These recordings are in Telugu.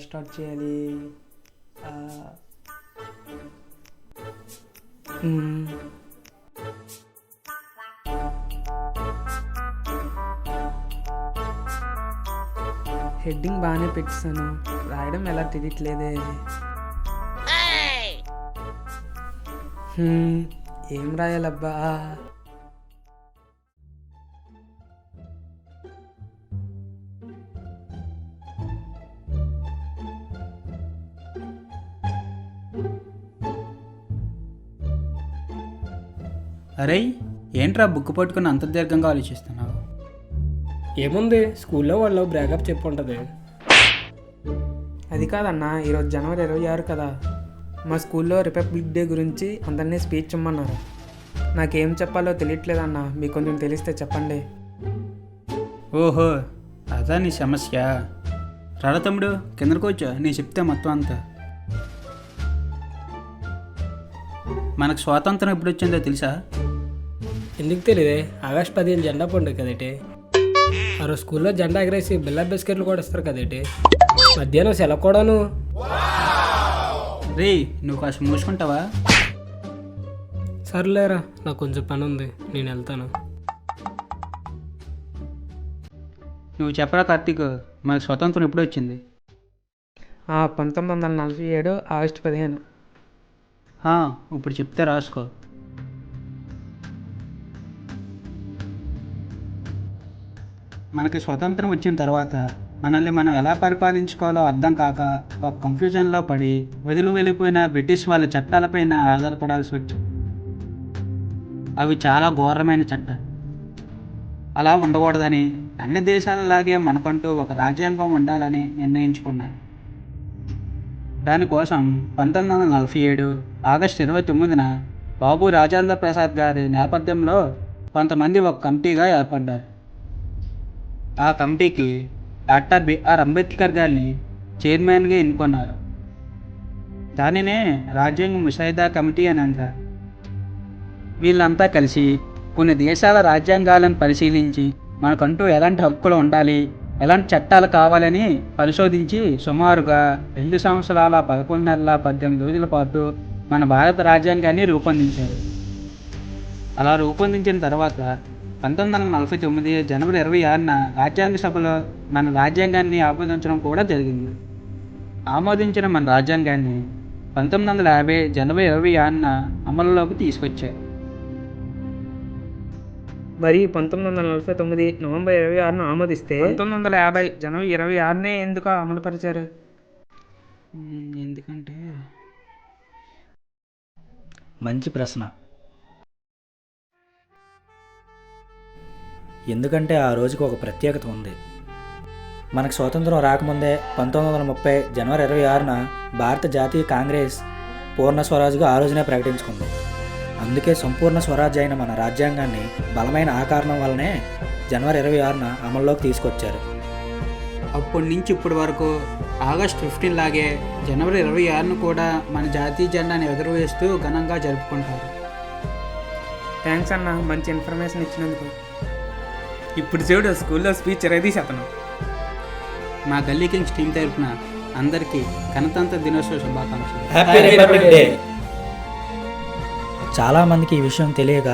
స్టార్ట్ చేయాలి? హెడ్డింగ్ బాగానే పెట్టాను, రాయడం ఎలా తెలియట్లేదే. ఏం రాయాలబ్బా? అరే ఏంట్రా బుక్ పట్టుకుని అంత దీర్ఘంగా ఆలోచిస్తున్నావు? ఏముంది, స్కూల్లో వాళ్ళు బ్రేకప్ చెప్పి ఉంటుంది. అది కాదన్నా, ఈరోజు జనవరి 26 కదా. మా స్కూల్లో రిపబ్లిక్ డే గురించి అందరినీ స్పీచ్ ఇమ్మన్నారు. నాకేం చెప్పాలో తెలియట్లేదన్నా, మీకు కొంచెం తెలిస్తే చెప్పండి. ఓహో అదా నీ సమస్య. రాడా తమ్ముడు, కిందకు వచ్చా, నీ చెప్తే మొత్తం అంతా. మనకు స్వాతంత్రం ఎప్పుడు వచ్చిందో తెలుసా? ఎందుకు తెలియదే, ఆగస్టు 15 జెండా పండుగ కదేటి. ఆ రోజు స్కూల్లో జెండా ఎగరేసి బిల్లా బిస్కెట్లు కూడా ఇస్తారు కదేటి. మధ్యాహ్నం సెలవు కూడాను. రే నువ్వు కాస్త మూసుకుంటావా? సర్లేరా, నాకు కొంచెం పని ఉంది, నేను వెళ్తాను. నువ్వు చెప్పరా కార్తీక్, మనకు స్వాతంత్రం ఎప్పుడు వచ్చింది? 1947 ఆగస్టు 15. ఇప్పుడు చెప్తే రాసుకో. మనకి స్వతంత్రం వచ్చిన తర్వాత మనల్ని మనం ఎలా పరిపాలించుకోవాలో అర్థం కాక ఒక కన్ఫ్యూజన్లో పడి వెళ్ళిపోయిన బ్రిటిష్ వాళ్ళ చట్టాలపైన ఆధారపడాల్సి వచ్చింది. అవి చాలా ఘోరమైన చట్టాలు. అలా ఉండకూడదని అన్ని దేశాలలాగే మనకంటూ ఒక రాజ్యాంగం ఉండాలని నిర్ణయించుకున్నారు. దానికోసం 1947 ఆగస్టు 29న బాబు రాజేంద్ర ప్రసాద్ గారి నేపథ్యంలో కొంతమంది ఒక కమిటీగా ఏర్పడ్డారు. ఆ కమిటీకి డాక్టర్ బిఆర్ అంబేద్కర్ గారిని చైర్మన్గా ఎన్నుకున్నారు. దానినే రాజ్యాంగ ముసాయిదా కమిటీ అని అంటారు. వీళ్ళంతా కలిసి కొన్ని దేశాల రాజ్యాంగాలను పరిశీలించి మనకంటూ ఎలాంటి హక్కులు ఉండాలి, ఎలాంటి చట్టాలు కావాలని పరిశోధించి సుమారుగా 2 సంవత్సరాల 11 నెలల 18 రోజుల పాటు మన భారత రాజ్యాంగాన్ని రూపొందించారు. అలా రూపొందించిన తర్వాత 1949 జనవరి 26న రాజ్యాంగ సభలో మన రాజ్యాంగాన్ని ఆమోదించడం కూడా జరిగింది. ఆమోదించిన మన రాజ్యాంగాన్ని 1950 జనవరి 26న అమలులోకి తీసుకొచ్చారు. మరి 1949 నవంబర్ 26న ఆమోదిస్తే 1950 జనవరి 26నే ఎందుకు అమలుపరిచారు? ఎందుకంటే మంచి ప్రశ్న. ఎందుకంటే ఆ రోజుకి ఒక ప్రత్యేకత ఉంది. మనకు స్వాతంత్రం రాకముందే 1930 జనవరి 26న భారత జాతీయ కాంగ్రెస్ పూర్ణ స్వరాజ్గా ఆ రోజునే ప్రకటించుకుంది. అందుకే సంపూర్ణ స్వరాజ్ అయిన మన రాజ్యాంగాన్ని బలమైన ఆ కారణం వల్లనే జనవరి 26న అమల్లోకి తీసుకొచ్చారు. అప్పటి నుంచి ఇప్పటి వరకు ఆగస్ట్ 15 లాగే జనవరి 26ను కూడా మన జాతీయ జెండాను ఎగురవేస్తూ ఘనంగా జరుపుకుంటారు. థ్యాంక్స్ అన్న, మంచి ఇన్ఫర్మేషన్ ఇచ్చినందుకు. ఇప్పుడు చూడు, స్కూల్లో స్పీచ్ రెడీ చేస్తాను. మా గల్లీ కింగ్స్ టీం తరఫున అందరికీ గణతంత్ర దినోత్సవ శుభాకాంక్షలు. Happy republic day. చాలామందికి ఈ విషయం తెలియక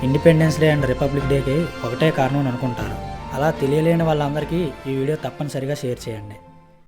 ఇండిపెండెన్స్ డే అండ్ రిపబ్లిక్ డేకి ఒకటే కారణం అనుకుంటారు. అలా తెలియలేని వాళ్ళందరికీ ఈ వీడియో తప్పనిసరిగా షేర్ చేయండి.